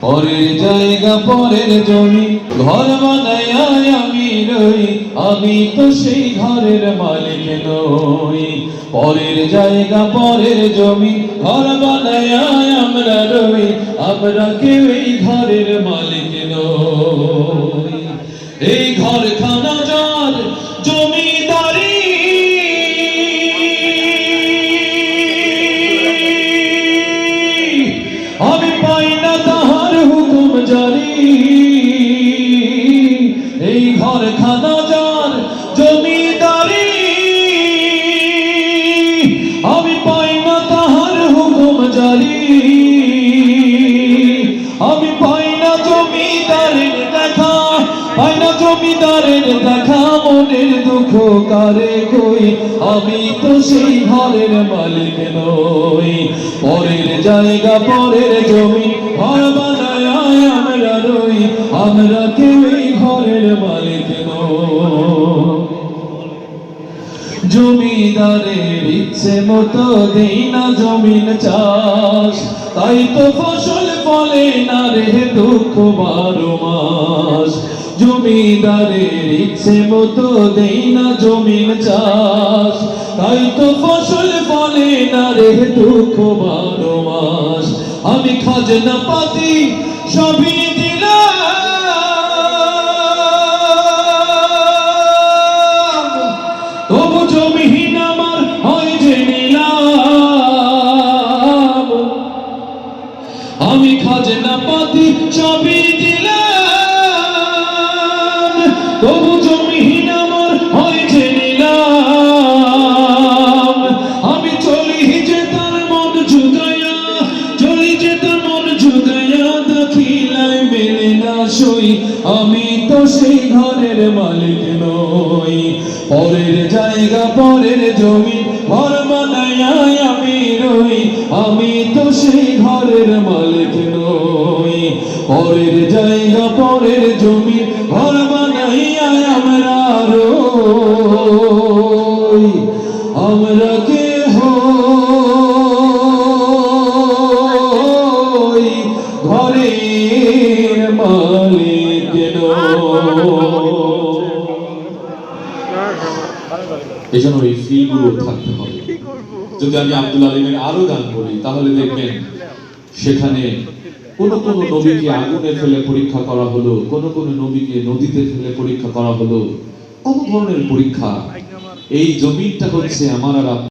পরের জায়গা পরের জমি ঘর বানায় আমি রই, আমি তো সেই ঘরের মালিক নই। পরের জায়গা পরের জমি ঘর বানায় আমরা রই, আমরা কেউ এই ঘরের মালিক নই। এই ঘরখানা যার জমিদারি, আমি পাই না তাহার হুকুম জারি। এই ঘরখানা যার জমিদারি, আমি পাই না তাহার হুকুম জারি। আমি পাই না জমিদারের দেখা, পাই না জমিদারের দেখা, মনের দুঃখ কারে কই, আমি তো সেই ঘরের মালিক নই। পরের জায়গা পরের জমি ঘর বানায় আমরা রই, আমরা কেউ এই ঘরের মালিক নই। জমিদারের ইচ্ছে মতো দেই না জমিন চাষ, তাই তো ফসল ফলে না রে দুঃখ 12 মাস। জমিদারের ইচ্ছে মতো দেই না জমিন চাষ, তাই তো ফসল ফলে না রে দুঃখ 12 মাস। আমি খাজনা পাতি সবই দিলাম, তবু জমিহীন আমার হয় যে নিলাম। আমি খাজনা পাতি সবই দিলাম, তবু জমিহীন আমার হয় যে নিলাম। আমি চলি যে তার মন জুগাইয়া, চলি যে তার মন জুগাইয়া, দাখিলায় মেলে না সই, আমি তো সেই ঘরের মালিক নই। পরের জায়গা পরের জমি ঘর বানায় আমি রই, আমি তো সেই ঘরের মালিক নই। পরের জায়গা পরের জমি ঘর বানাই আমরা রই, আমরা কে হই ঘরের মালিক নই। এই জন্য এই ফিলগুলো থাকতে হবে। যদি আমি আব্দুল আলিমের আরো গান করি তাহলে দেখবেন সেখানে কোন কোন নবীকে আগুনে ফেলে পরীক্ষা করা হলো, কোন কোন নবীকে নদীতে ফেলে পরীক্ষা করা হলো। কোন ধরনের পরীক্ষা? এই জমিনটা হচ্ছে আমার আর